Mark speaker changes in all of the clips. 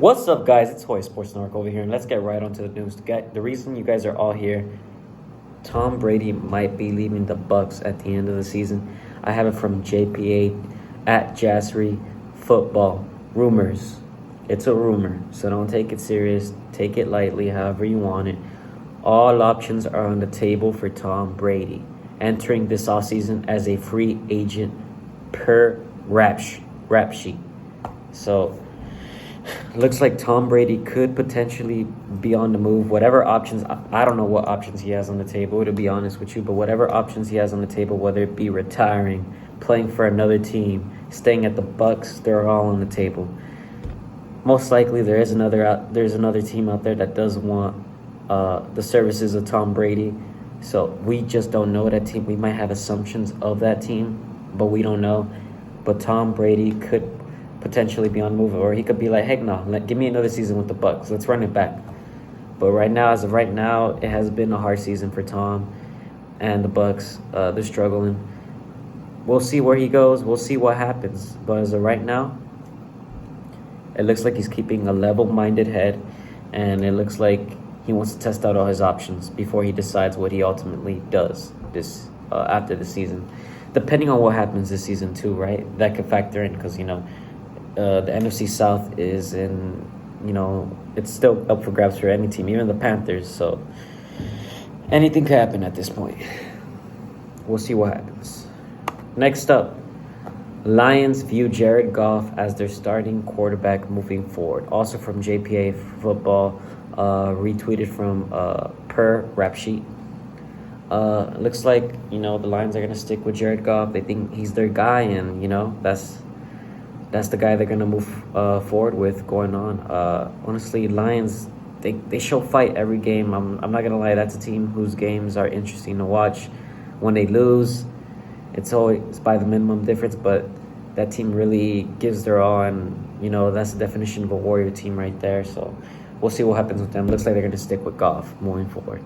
Speaker 1: What's up, guys? It's Hoy Sports Network over here, and let's get right onto the news. The reason you guys are all here, Tom Brady might be leaving the Bucs at the end of the season. I have it from JPA at Jassery Football. Rumors. It's a rumor, so don't take it serious. Take it lightly, however you want it. All options are on the table for Tom Brady, entering this offseason as a free agent per rap sheet. So, looks like Tom Brady could potentially be on the move. Whatever options, I don't know what options he has on the table, to be honest with you, but whatever options he has on the table, whether it be retiring, playing for another team, staying at the Bucs, they're all on the table. Most likely there's another team out there that does want the services of Tom Brady. So we just don't know that team. We might have assumptions of that team, but we don't know. But Tom Brady could potentially be on the move, or he could be like, heck no, give me another season with the Bucs. Let's run it back. But as of right now, it has been a hard season for Tom and the Bucs. They're struggling. We'll see where he goes. We'll see what happens. But as of right now, it looks like he's keeping a level-minded head, and it looks like he wants to test out all his options before he decides what he ultimately does after the season. Depending on what happens this season too, right? That could factor in because, the NFC South is it's still up for grabs for any team, even the Panthers. So anything could happen at this point. We'll see what happens. Next up, Lions view Jared Goff as their starting quarterback moving forward. Also from JPA Football, retweeted from per rap sheet. Looks like, the Lions are going to stick with Jared Goff. They think he's their guy, and, that's the guy they're going to move forward with going on. Honestly, Lions, they show fight every game. I'm not going to lie. That's a team whose games are interesting to watch. When they lose, it's always by the minimum difference, but that team really gives their all, and, that's the definition of a warrior team right there. So we'll see what happens with them. Looks like they're going to stick with Goff moving forward.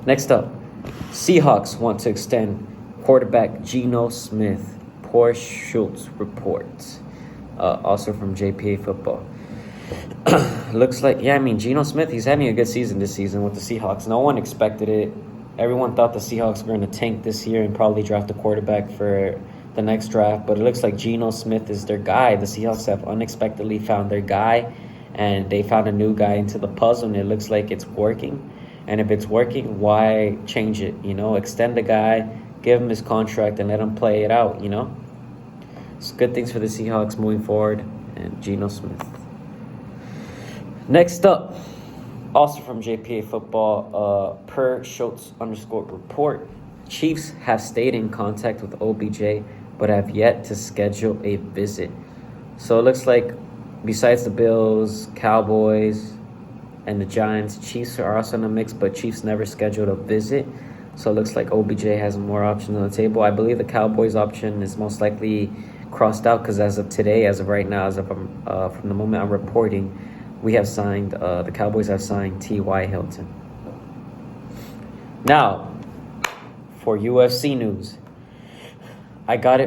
Speaker 1: Next up, Seahawks want to extend quarterback Geno Smith. Poor Schultz reports. Also from JPA Football. Looks like, Geno Smith, he's having a good season this season with the Seahawks. No one expected it. Everyone thought the Seahawks were going to tank this year and probably draft a quarterback for the next draft. But it looks like Geno Smith is their guy. The Seahawks have unexpectedly found their guy, and they found a new guy into the puzzle, and it looks like it's working. And if it's working, why change it? Extend the guy, give him his contract, and let him play it out, It's good things for the Seahawks moving forward, and Geno Smith. Next up, also from JPA Football, per Schultz _report, Chiefs have stayed in contact with OBJ, but have yet to schedule a visit. So it looks like besides the Bills, Cowboys, and the Giants, Chiefs are also in the mix, but Chiefs never scheduled a visit. So it looks like OBJ has more options on the table. I believe the Cowboys option is most likely crossed out because as of today, as of right now, from the moment I'm reporting, we have signed, the Cowboys have signed T.Y. Hilton. Now, for UFC news, I got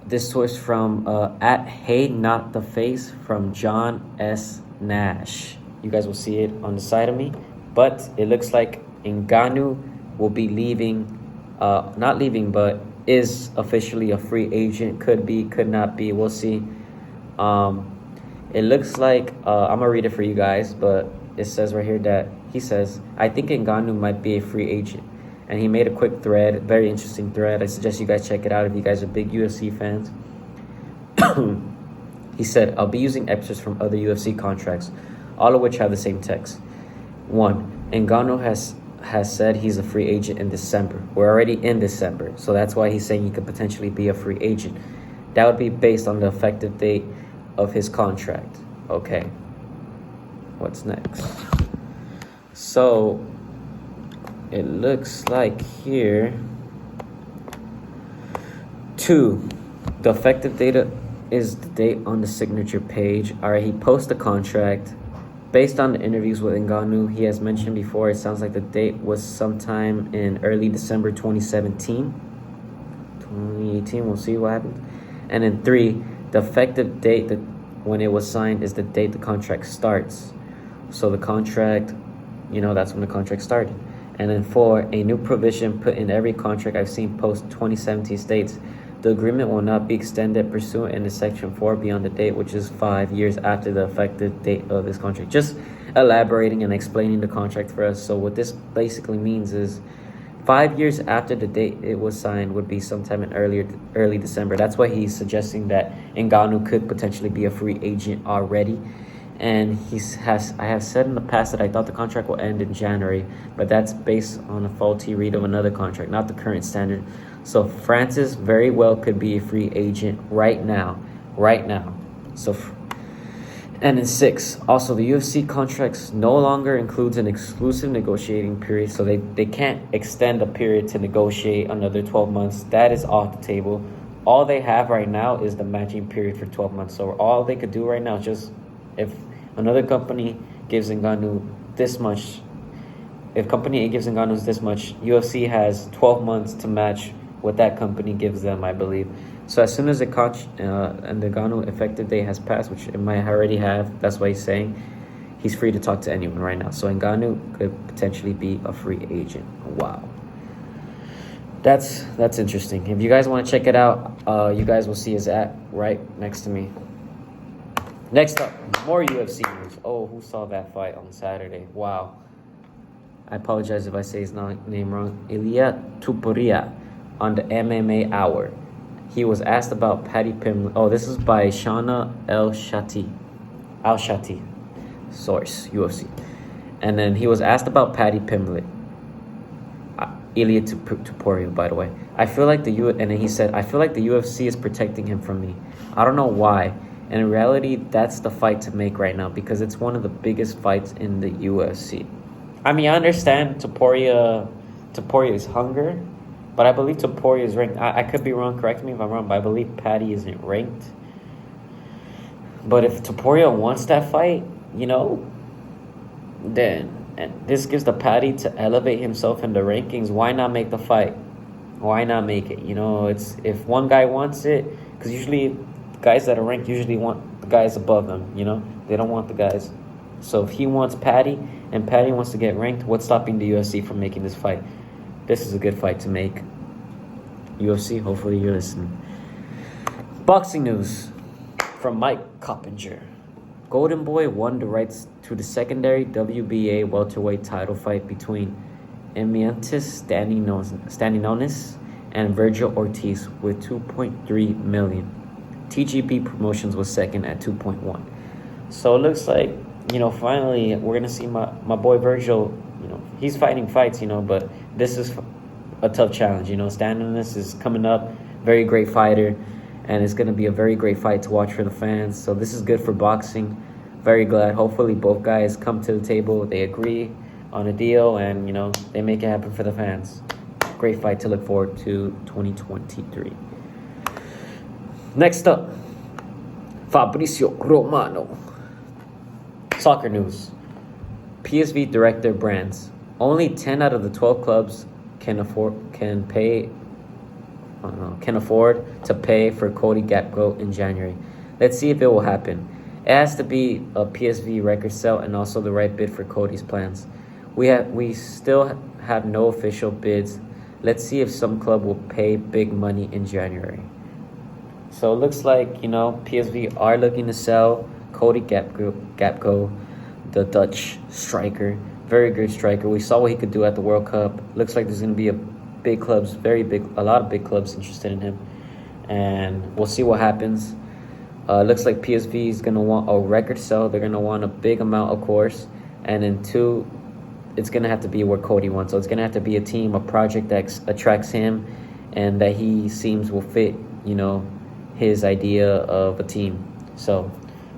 Speaker 1: this source from at Hey Not The Face from John S. Nash. You guys will see it on the side of me. But it looks like Ngannou will be not leaving, but is officially a free agent. Could be, could not be. We'll see. It looks like, I'm going to read it for you guys, but it says right here that he says, I think Ngannou might be a free agent. And he made a quick thread, very interesting thread. I suggest you guys check it out if you guys are big UFC fans. He said, I'll be using excerpts from other UFC contracts, all of which have the same text. 1. Ngannou has said he's a free agent in December. We're already in December, so that's why he's saying he could potentially be a free agent. That would be based on the effective date of his contract. Okay. What's next? So, it looks like here, 2. The effective date is the date on the signature page. All right, he posts the contract. Based on the interviews with Ngannou, he has mentioned before, it sounds like the date was sometime in early December 2017. 2018, we'll see what happens. And then 3, the effective date, when it was signed is the date the contract starts. So the contract, that's when the contract started. And then 4, a new provision put in every contract I've seen post 2017 states the agreement will not be extended pursuant in Section 4 beyond the date, which is 5 years after the effective date of this contract. Just elaborating and explaining the contract for us. So what this basically means is 5 years after the date it was signed would be sometime in early December. That's why he's suggesting that Ngannou could potentially be a free agent already. And I have said in the past that I thought the contract will end in January, but that's based on a faulty read of another contract, not the current standard. So Francis very well could be a free agent right now. So, and in 6, also the UFC contracts no longer includes an exclusive negotiating period, so they can't extend a period to negotiate another 12 months. That is off the table. All they have right now is the matching period for 12 months. So all they could do right now is just, if another company gives Ngannou this much, if company A gives Ngannou this much, UFC has 12 months to match what that company gives them, I believe. So as soon as the and the Ngannou effective date has passed, which it might already have, that's why he's saying he's free to talk to anyone right now. So Ngannou could potentially be a free agent. Wow. That's interesting. If you guys want to check it out, you guys will see his ad right next to me. Next up, more UFC news. Oh, who saw that fight on Saturday? Wow. I apologize if I say his name wrong. Ilia Topuria on the MMA Hour. He was asked about Paddy Pimblett. Oh, this is by Shauna Al-Shati, source, UFC. And then he was asked about Paddy Pimblett. Ilia Topuria, by the way. And then he said, I feel like the UFC is protecting him from me. I don't know why. And in reality, that's the fight to make right now because it's one of the biggest fights in the UFC. I mean, I understand Topuria's hunger, but I believe Topuria is ranked. I could be wrong, correct me if I'm wrong, but I believe Paddy isn't ranked. But if Topuria wants that fight, then and this gives the Paddy to elevate himself in the rankings. Why not make the fight? Why not make it? It's if one guy wants it, because usually guys that are ranked usually want the guys above them, They don't want the guys. So if he wants Paddy and Paddy wants to get ranked, what's stopping the UFC from making this fight? This is a good fight to make. UFC, hopefully you're listening. Boxing news from Mike Coppinger. Golden Boy won the rights to the secondary WBA welterweight title fight between Eimantas Stanionis and Virgil Ortiz with $2.3 million. TGB Promotions was second at 2.1. So it looks like, finally we're going to see my boy Virgil. He's fighting fights, but this is a tough challenge. Stanionis is coming up, very great fighter, and it's going to be a very great fight to watch for the fans. So this is good for boxing. Very glad. Hopefully both guys come to the table, they agree on a deal, and, they make it happen for the fans. Great fight to look forward to 2023. Next up, Fabrizio Romano. Soccer news. PSV director brands. Only 10 out of the 12 clubs can afford to pay for Cody Gakpo in January. Let's see if it will happen. It has to be a PSV record sale and also the right bid for Cody's plans. We still have no official bids. Let's see if some club will pay big money in January. So it looks like, PSV are looking to sell Cody Gakpo, the Dutch striker. Very good striker. We saw what he could do at the World Cup. Looks like there's going to be a lot of big clubs interested in him. And we'll see what happens. Looks like PSV is going to want a record sell. They're going to want a big amount, of course. And then 2, it's going to have to be where Cody wants. So it's going to have to be a team, a project that attracts him and that he seems will fit, his idea of a team. So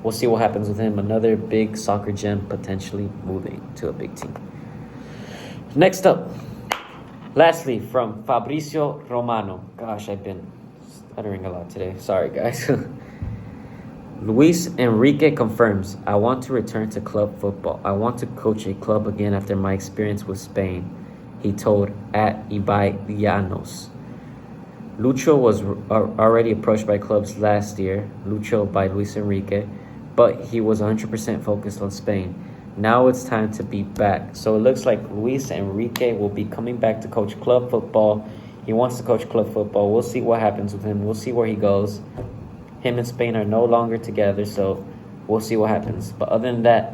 Speaker 1: we'll see what happens with him. Another big soccer gem potentially moving to a big team. Next up, lastly, from Fabrizio Romano. Gosh, I've been stuttering a lot today. Sorry, guys. Luis Enrique confirms, I want to return to club football. I want to coach a club again after my experience with Spain, he told at Ibai Llanos. Lucho was already approached by clubs last year, Lucho by Luis Enrique, but he was 100% focused on Spain. Now it's time to be back. So it looks like Luis Enrique will be coming back to coach club football. He wants to coach club football. We'll see what happens with him. We'll see where he goes. Him and Spain are no longer together, so we'll see what happens. But other than that,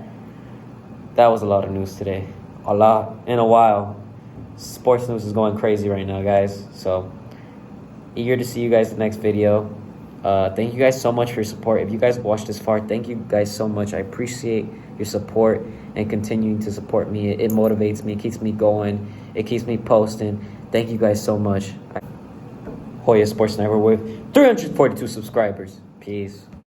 Speaker 1: that was a lot of news today. A lot in a while. Sports news is going crazy right now, guys. So eager to see you guys in the next video. Thank you guys so much for your support. If you guys watched this far, thank you guys so much. I appreciate your support and continuing to support me. It motivates me. It keeps me going. It keeps me posting. Thank you guys so much. Hoya Sports Network with 342 subscribers. Peace.